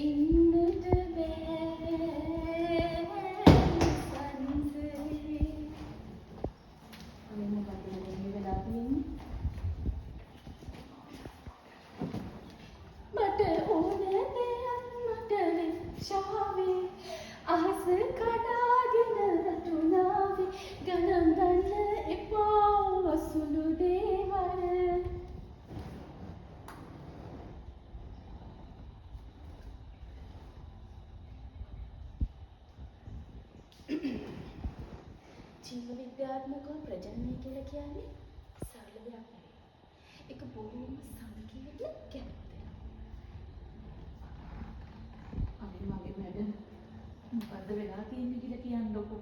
ඉන්නට බෑ සංසරේ. අනේ මොකද මේ වෙලා තියෙන්නේ? මට ඕන දෙයක් මට වෙච්චාවේ අහස කඩාගෙන වැටුණාවේ ගණන් ගන්න එපා සුළු දේවල්. ජීව විද්‍යාත්මකව ප්‍රජනනය කියලා කියන්නේ සරල දෙයක් නෙවෙයි. ඒක බොහොම සංකීර්ණ ගැටයක්. අනේ මගේ මැඩම් මොකද්ද වෙලා තියෙන්නේ කියලා කියන්නකෝ.